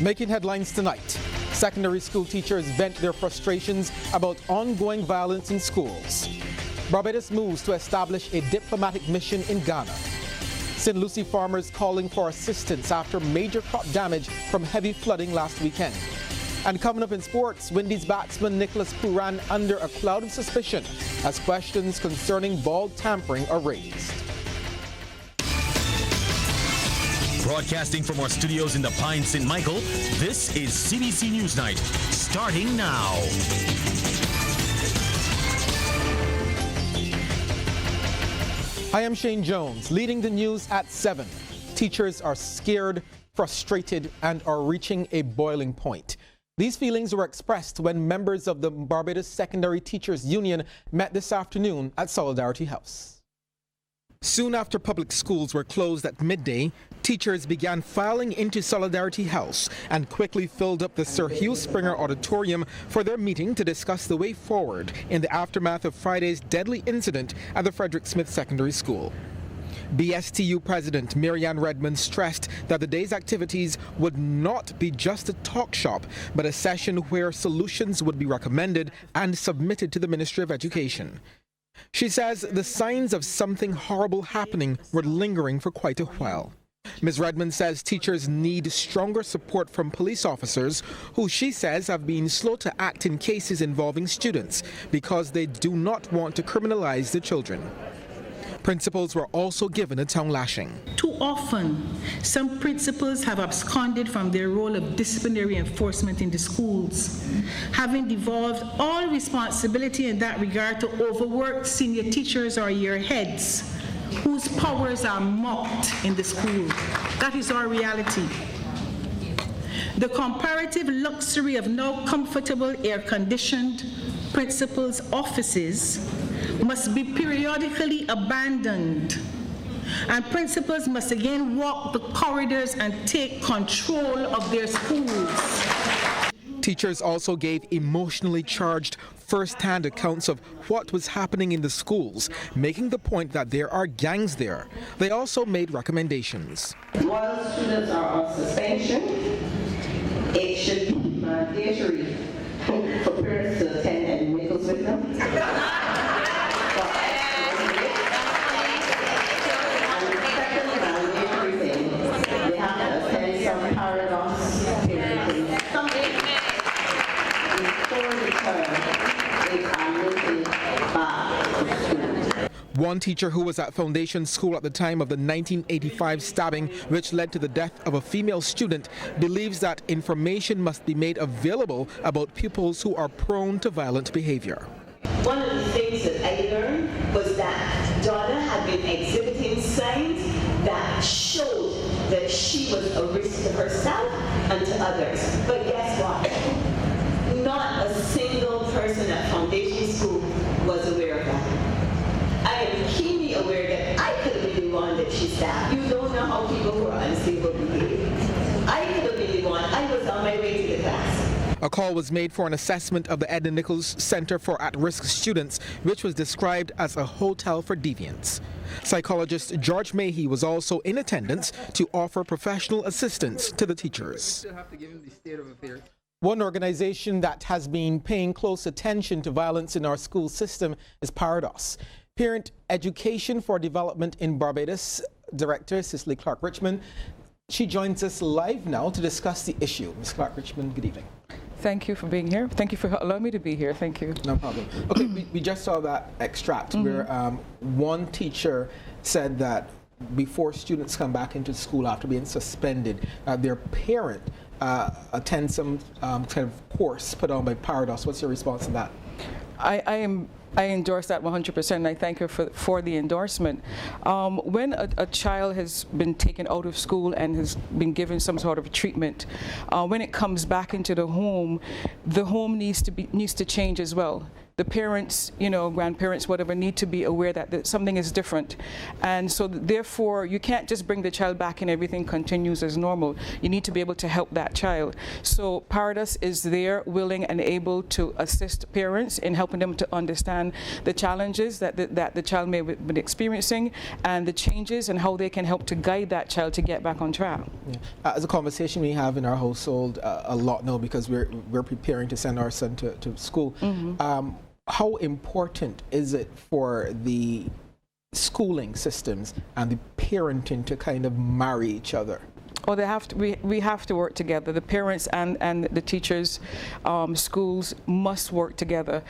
Making headlines tonight, secondary school teachers vent their frustrations about ongoing violence in schools. Barbados moves to establish a diplomatic mission in Ghana. St. Lucie farmers calling for assistance after major crop damage from heavy flooding last weekend. And coming up in sports, Windies batsman Nicholas Pooran under a cloud of suspicion as questions concerning ball tampering are raised. Broadcasting from our studios in the Pine St. Michael, this is CBC Newsnight, starting now. Hi, I'm Shane Jones, leading the news at 7. Teachers are scared, frustrated, and are reaching a boiling point. These feelings were expressed when members of the Barbados Secondary Teachers Union met this afternoon at Solidarity House. Soon after public schools were closed at midday, teachers began filing into Solidarity House and quickly filled up the Sir Hugh Springer Auditorium for their meeting to discuss the way forward in the aftermath of Friday's deadly incident at the Frederick Smith Secondary School. BSTU President Marianne Redmond stressed that the day's activities would not be just a talk shop, but a session where solutions would be recommended and submitted to the Ministry of Education. She says the signs of something horrible happening were lingering for quite a while. Ms. Redmond says teachers need stronger support from police officers who she says have been slow to act in cases involving students because they do not want to criminalize the children. Principals were also given a tongue lashing. Too often, some principals have absconded from their role of disciplinary enforcement in the schools, having devolved all responsibility in that regard to overworked senior teachers or year heads, whose powers are mocked in the school. That is our reality. The comparative luxury of now comfortable air-conditioned principals' offices must be periodically abandoned, and principals must again walk the corridors and take control of their schools. Teachers also gave emotionally charged first-hand accounts of what was happening in the schools, making the point that there are gangs there. They also made recommendations. While students are on suspension, it should be mandatory for parents to attend and meetings with them. One teacher who was at Foundation School at the time of the 1985 stabbing, which led to the death of a female student, believes that information must be made available about pupils who are prone to violent behavior. One of the things that I learned was that Donna had been exhibiting signs that showed that she was a risk to herself and to others. But guess what? Not a single person at Foundation School was aware of that. I am keenly aware that I could have been the one that she stabbed. You don't know how people who are unstable behave. I could have been the one. I was on my way to the class. A call was made for an assessment of the Edna Nichols Center for At-Risk Students, which was described as a hotel for deviants. Psychologist George Mahey was also in attendance to offer professional assistance to the teachers. One organization that has been paying close attention to violence in our school system is Parados. Parent Education for Development in Barbados Director Cicely Clark-Richmond. She joins us live now to discuss the issue. Ms. Clark-Richmond, good evening. Thank you for being here. Thank you for allowing me to be here. Thank you. No problem. Okay, we just saw that extract where one teacher said that before students come back into school after being suspended, their parent attends some kind of course put on by Parados. What's your response to that? I endorse that 100%, and I thank her for the endorsement. When a child has been taken out of school and has been given some sort of treatment, when it comes back into the home needs to change as well. the parents, grandparents, whatever, need to be aware that something is different. And so therefore, you can't just bring the child back and everything continues as normal. You need to be able to help that child. So Paradise is there, willing and able to assist parents in helping them to understand the challenges that the child may have been experiencing and the changes and how they can help to guide that child to get back on track. Yeah. As a conversation we have in our household a lot now, because we're preparing to send our son to school. How important is it for the schooling systems and the parenting to kind of marry each other? Oh, we have to work together. The parents and the teachers, schools must work together.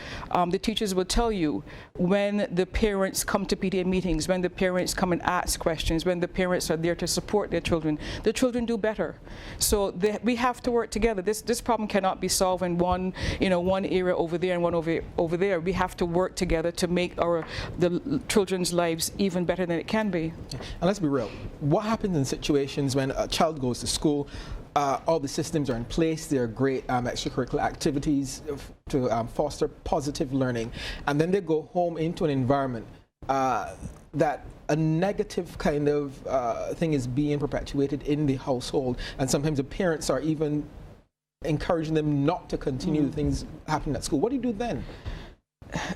The teachers will tell you when the parents come to PTA meetings, when the parents come and ask questions, when the parents are there to support their children, the children do better. So we have to work together. This problem cannot be solved in one area over there and one over there. We have to work together to make the children's lives even better than it can be. And let's be real. What happens in situations when a child goes to school, all the systems are in place, there are great extracurricular activities to foster positive learning, and then they go home into an environment that a negative kind of thing is being perpetuated in the household, and sometimes the parents are even encouraging them not to continue the things happening at school. What do you do then?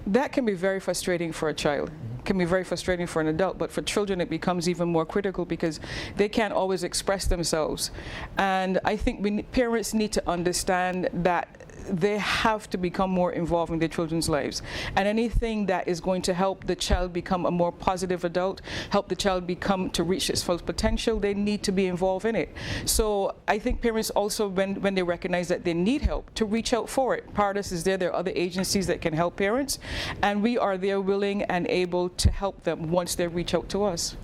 That can be very frustrating for a child. Can be very frustrating for an adult, but for children it becomes even more critical because they can't always express themselves. And I think parents need to understand that they have to become more involved in their children's lives. And anything that is going to help the child become a more positive adult, help the child to reach its full potential, they need to be involved in it. So I think parents also, when they recognize that they need help, to reach out for it. Paradise is there. There are other agencies that can help parents, and we are there willing and able to help them once they reach out to us.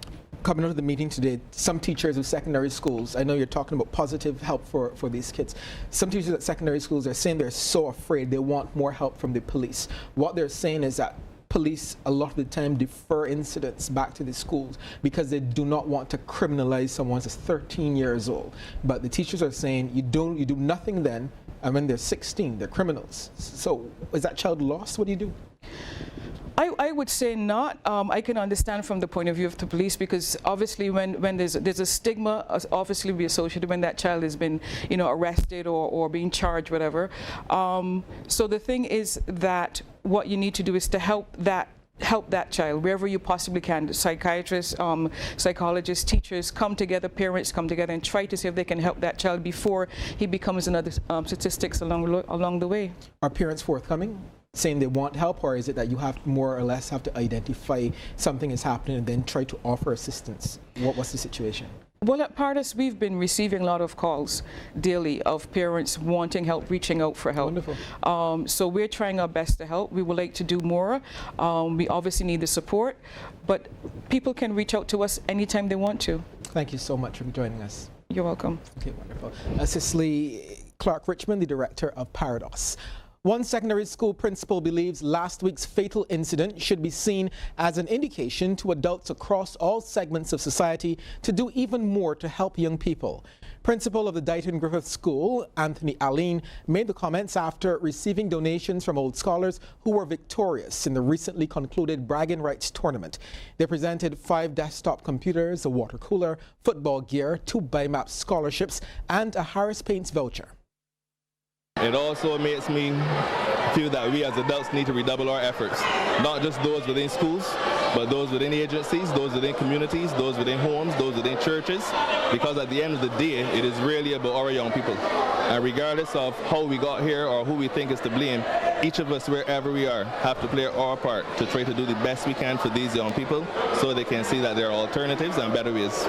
Coming out of the meeting today, some teachers of secondary schools, I know you're talking about positive help for these kids. Some teachers at secondary schools are saying they're so afraid, they want more help from the police. What they're saying is that police a lot of the time defer incidents back to the schools because they do not want to criminalize someone that's 13 years old. But the teachers are saying you do nothing then, and when they're 16, they're criminals. So is that child lost? What do you do? I would say not. I can understand from the point of view of the police, because obviously when there's a stigma obviously be associated when that child has been arrested or being charged, whatever. So the thing is that what you need to do is to help that child wherever you possibly can. Psychiatrists, psychologists, teachers come together, parents come together and try to see if they can help that child before he becomes another statistics along the way. Are parents forthcoming, saying they want help, or is it that you have more or less have to identify something is happening and then try to offer assistance? What's the situation? Well, at Paradise, we've been receiving a lot of calls daily of parents wanting help, reaching out for help. Wonderful. So we're trying our best to help. We would like to do more. We obviously need the support, but people can reach out to us anytime they want to. Thank you so much for joining us. You're welcome. Okay, wonderful. Cicely Clark-Richmond, the director of Paradise. One secondary school principal believes last week's fatal incident should be seen as an indication to adults across all segments of society to do even more to help young people. Principal of the Dighton Griffith School, Anthony Aline, made the comments after receiving donations from Old Scholars who were victorious in the recently concluded Bragging Rights tournament. They presented 5 desktop computers, a water cooler, football gear, 2 BIMAP scholarships, and a Harris Paints voucher. It also makes me feel that we as adults need to redouble our efforts, not just those within schools, but those within agencies, those within communities, those within homes, those within churches, because at the end of the day, it is really about our young people. And regardless of how we got here or who we think is to blame, each of us, wherever we are, have to play our part to try to do the best we can for these young people so they can see that there are alternatives and better ways.